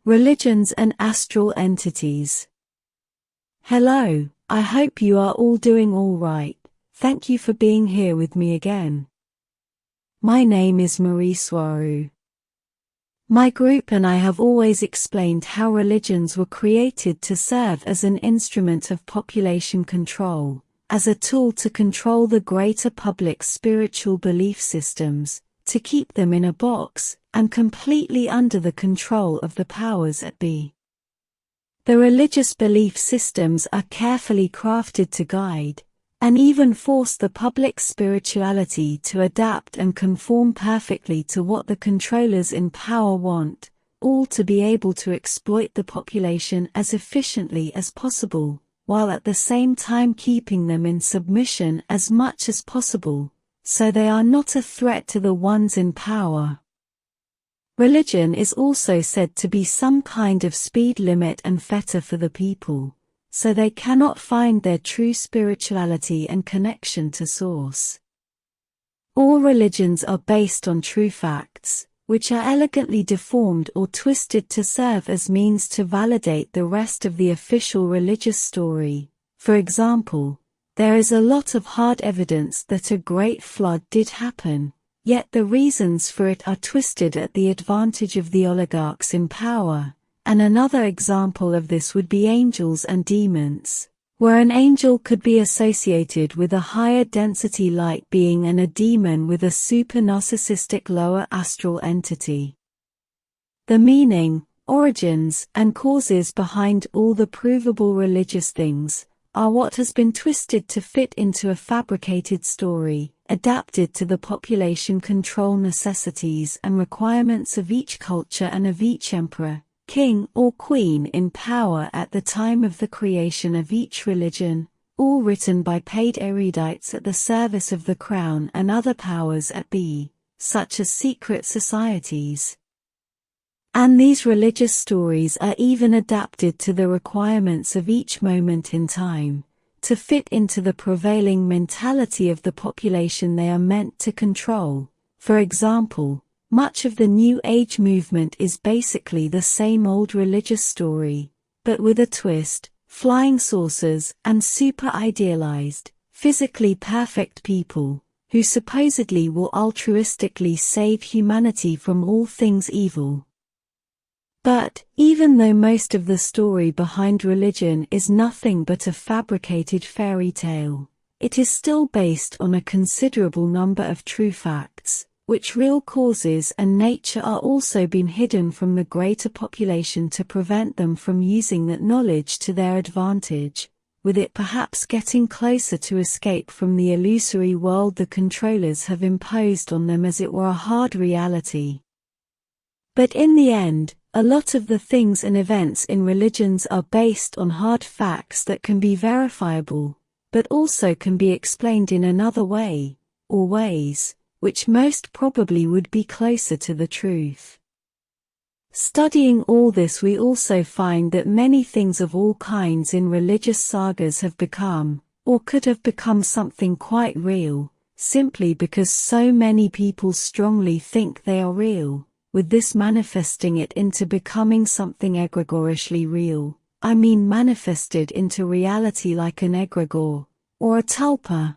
Religions and Astral Entities. Hello, I hope you are all doing all right. Thank you for being here with me again. My name is Mari Swaruu. My group and I have always explained how religions were created to serve as an instrument of population control, as a tool to control the greater public's spiritual belief systems, to keep them in a box, and completely under the control of the powers that be. The religious belief systems are carefully crafted to guide, and even force the public spirituality to adapt and conform perfectly to what the controllers in power want, all to be able to exploit the population as efficiently as possible, while at the same time keeping them in submission as much as possible, so they are not a threat to the ones in power. Religion is also said to be some kind of speed limit and fetter for the people, so they cannot find their true spirituality and connection to Source. All religions are based on true facts, which are elegantly deformed or twisted to serve as means to validate the rest of the official religious story. For example, there is a lot of hard evidence that a great flood did happen, yet the reasons for it are twisted at the advantage of the oligarchs in power. And another example of this would be angels and demons, where an angel could be associated with a higher density light being and a demon with a super narcissistic lower astral entity. The meaning, origins, and causes behind all the provable religious things are what has been twisted to fit into a fabricated story, adapted to the population control necessities and requirements of each culture and of each emperor, king or queen in power at the time of the creation of each religion, all written by paid erudites at the service of the crown and other powers at be, such as secret societies. And these religious stories are even adapted to the requirements of each moment in time, to fit into the prevailing mentality of the population they are meant to control. For example, much of the New Age movement is basically the same old religious story, but with a twist: flying saucers and super-idealized, physically perfect people, who supposedly will altruistically save humanity from all things evil. But, even though most of the story behind religion is nothing but a fabricated fairy tale, it is still based on a considerable number of true facts, which real causes and nature are also been hidden from the greater population to prevent them from using that knowledge to their advantage, with it perhaps getting closer to escape from the illusory world the controllers have imposed on them as it were a hard reality. But in the end, a lot of the things and events in religions are based on hard facts that can be verifiable, but also can be explained in another way, or ways, which most probably would be closer to the truth. Studying all this, we also find that many things of all kinds in religious sagas have become, or could have become, something quite real, simply because so many people strongly think they are real, with this manifesting it into becoming something egregoriously real, I mean manifested into reality like an egregore, or a tulpa.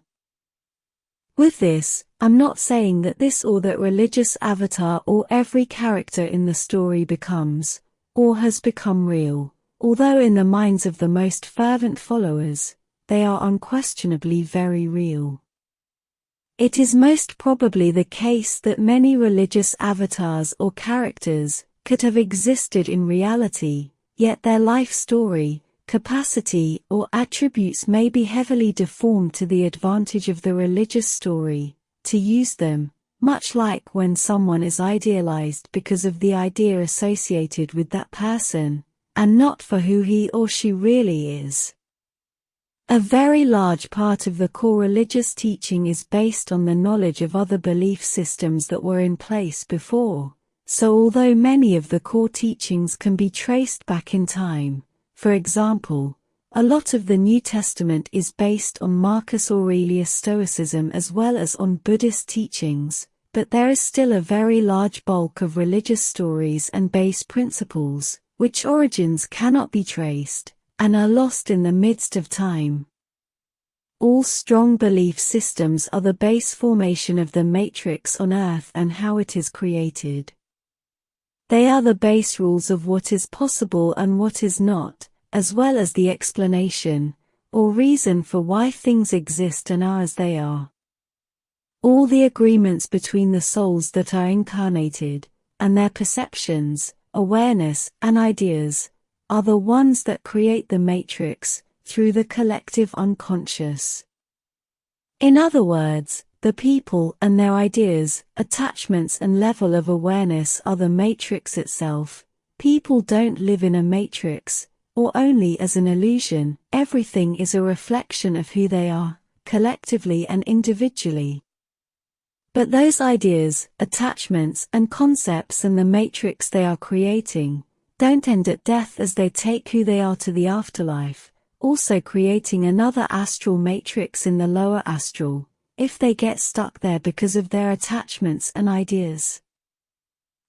With this, I'm not saying that this or that religious avatar or every character in the story becomes, or has become real, although in the minds of the most fervent followers, they are unquestionably very real. It is most probably the case that many religious avatars or characters could have existed in reality, yet their life story, capacity, or attributes may be heavily deformed to the advantage of the religious story, to use them, much like when someone is idealized because of the idea associated with that person, and not for who he or she really is. A very large part of the core religious teaching is based on the knowledge of other belief systems that were in place before, so although many of the core teachings can be traced back in time, for example, a lot of the New Testament is based on Marcus Aurelius Stoicism as well as on Buddhist teachings, but there is still a very large bulk of religious stories and base principles, which origins cannot be traced, and are lost in the midst of time. All strong belief systems are the base formation of the matrix on Earth and how it is created. They are the base rules of what is possible and what is not, as well as the explanation, or reason for why things exist and are as they are. All the agreements between the souls that are incarnated, and their perceptions, awareness, and ideas, are the ones that create the matrix, through the collective unconscious. In other words, the people and their ideas, attachments and level of awareness are the matrix itself. People don't live in a matrix, or only as an illusion. Everything is a reflection of who they are, collectively and individually. But those ideas, attachments and concepts and the matrix they are creating, don't end at death as they take who they are to the afterlife, also creating another astral matrix in the lower astral, if they get stuck there because of their attachments and ideas.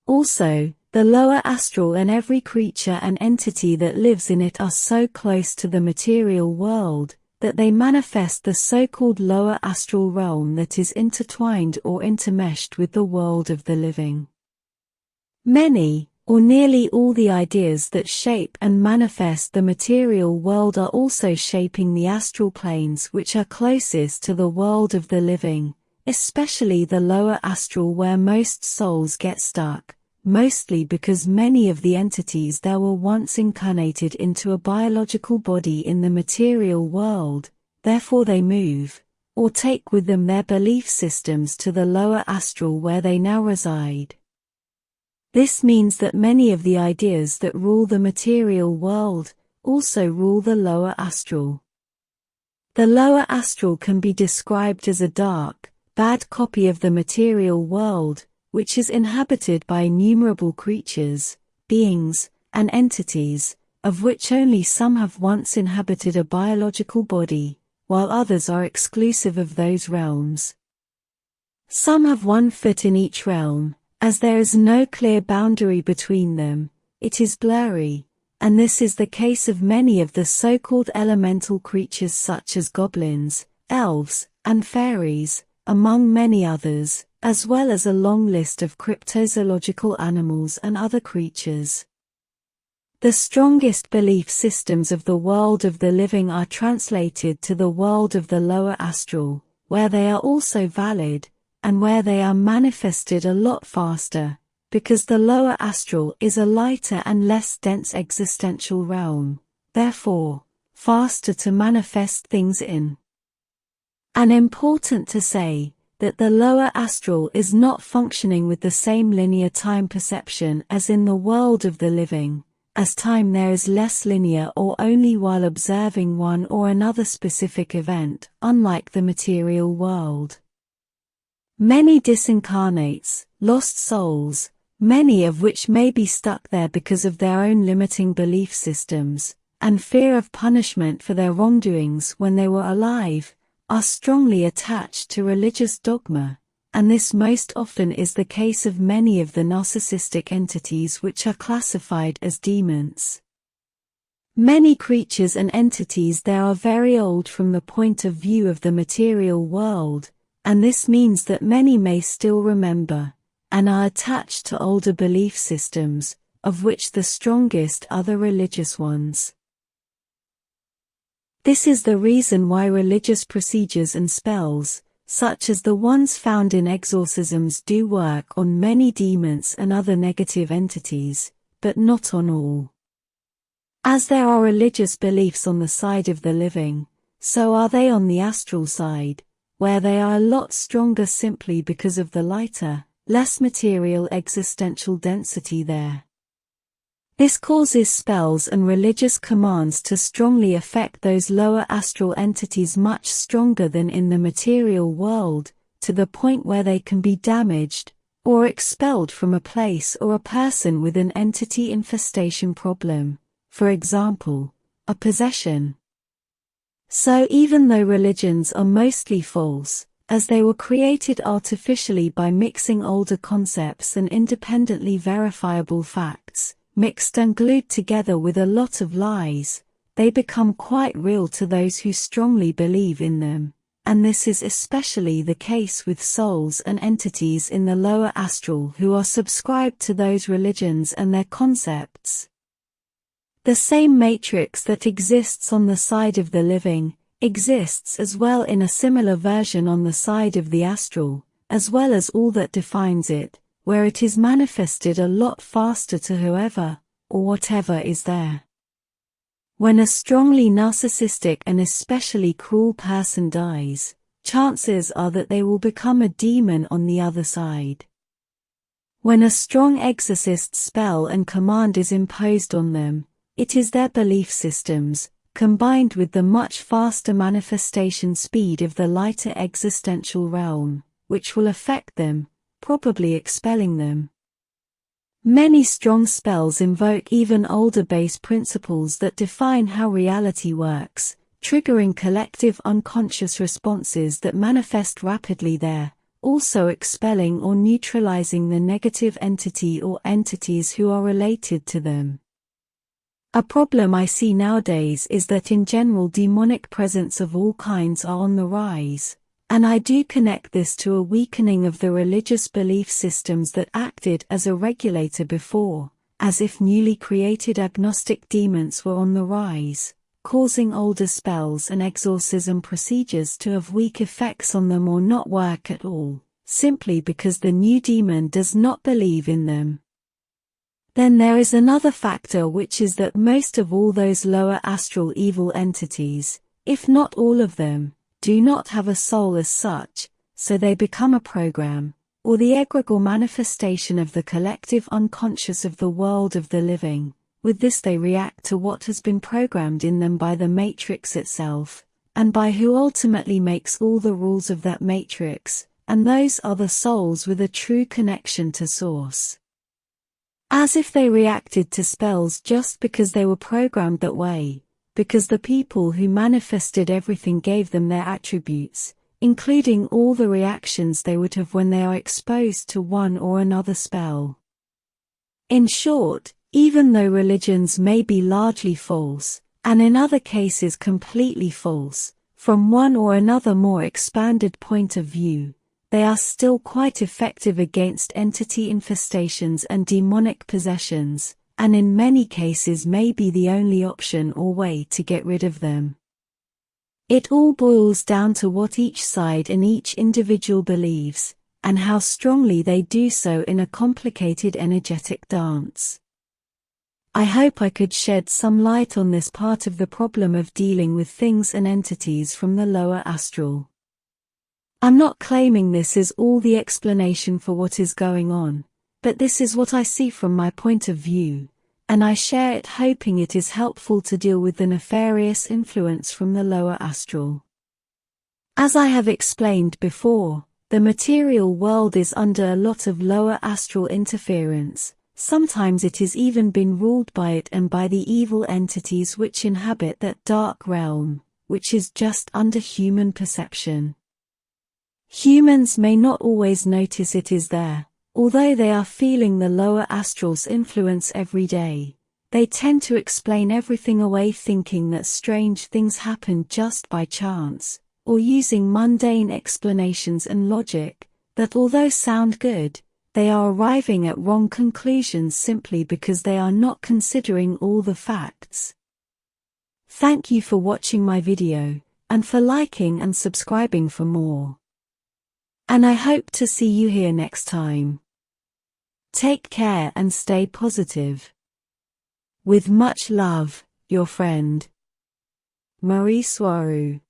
Also, the lower astral and every creature and entity that lives in it are so close to the material world, that they manifest the so-called lower astral realm that is intertwined or intermeshed with the world of the living. Many, or nearly all the ideas that shape and manifest the material world are also shaping the astral planes which are closest to the world of the living, especially the lower astral where most souls get stuck, mostly because many of the entities there were once incarnated into a biological body in the material world, therefore they move, or take with them their belief systems to the lower astral where they now reside. This means that many of the ideas that rule the material world also rule the lower astral. The lower astral can be described as a dark, bad copy of the material world, which is inhabited by innumerable creatures, beings, and entities, of which only some have once inhabited a biological body, while others are exclusive of those realms. Some have 1 foot in each realm. As there is no clear boundary between them, it is blurry, and this is the case of many of the so-called elemental creatures such as goblins, elves, and fairies, among many others, as well as a long list of cryptozoological animals and other creatures. The strongest belief systems of the world of the living are translated to the world of the lower astral, where they are also valid, and where they are manifested a lot faster, because the lower astral is a lighter and less dense existential realm, therefore, faster to manifest things in. And important to say, that the lower astral is not functioning with the same linear time perception as in the world of the living, as time there is less linear or only while observing one or another specific event, unlike the material world. Many disincarnates, lost souls, many of which may be stuck there because of their own limiting belief systems, and fear of punishment for their wrongdoings when they were alive, are strongly attached to religious dogma, and this most often is the case of many of the narcissistic entities which are classified as demons. Many creatures and entities there are very old from the point of view of the material world, and this means that many may still remember, and are attached to older belief systems, of which the strongest are the religious ones. This is the reason why religious procedures and spells, such as the ones found in exorcisms, do work on many demons and other negative entities, but not on all. As there are religious beliefs on the side of the living, so are they on the astral side, where they are a lot stronger simply because of the lighter, less material existential density there. This causes spells and religious commands to strongly affect those lower astral entities much stronger than in the material world, to the point where they can be damaged, or expelled from a place or a person with an entity infestation problem, for example, a possession. So even though religions are mostly false, as they were created artificially by mixing older concepts and independently verifiable facts, mixed and glued together with a lot of lies, they become quite real to those who strongly believe in them, and this is especially the case with souls and entities in the lower astral who are subscribed to those religions and their concepts. The same matrix that exists on the side of the living, exists as well in a similar version on the side of the astral, as well as all that defines it, where it is manifested a lot faster to whoever, or whatever is there. When a strongly narcissistic and especially cruel person dies, chances are that they will become a demon on the other side. When a strong exorcist spell and command is imposed on them, it is their belief systems, combined with the much faster manifestation speed of the lighter existential realm, which will affect them, probably expelling them. Many strong spells invoke even older base principles that define how reality works, triggering collective unconscious responses that manifest rapidly there, also expelling or neutralizing the negative entity or entities who are related to them. A problem I see nowadays is that in general demonic presence of all kinds are on the rise, and I do connect this to a weakening of the religious belief systems that acted as a regulator before, as if newly created agnostic demons were on the rise, causing older spells and exorcism procedures to have weak effects on them or not work at all, simply because the new demon does not believe in them. Then there is another factor, which is that most of all those lower astral evil entities, if not all of them, do not have a soul as such, so they become a program, or the egregore manifestation of the collective unconscious of the world of the living. With this they react to what has been programmed in them by the matrix itself, and by who ultimately makes all the rules of that matrix, and those are the souls with a true connection to source. As if they reacted to spells just because they were programmed that way, because the people who manifested everything gave them their attributes, including all the reactions they would have when they are exposed to one or another spell. In short, even though religions may be largely false, and in other cases completely false, from one or another more expanded point of view, they are still quite effective against entity infestations and demonic possessions, and in many cases may be the only option or way to get rid of them. It all boils down to what each side and each individual believes, and how strongly they do so in a complicated energetic dance. I hope I could shed some light on this part of the problem of dealing with things and entities from the lower astral. I'm not claiming this is all the explanation for what is going on, but this is what I see from my point of view, and I share it hoping it is helpful to deal with the nefarious influence from the lower astral. As I have explained before, the material world is under a lot of lower astral interference. Sometimes it has even been ruled by it and by the evil entities which inhabit that dark realm, which is just under human perception. Humans may not always notice it is there, although they are feeling the lower astral's influence every day. They tend to explain everything away, thinking that strange things happen just by chance, or using mundane explanations and logic, that although sound good, they are arriving at wrong conclusions simply because they are not considering all the facts. Thank you for watching my video, and for liking and subscribing for more. And I hope to see you here next time. Take care and stay positive. With much love, your friend, Mari Swaruu.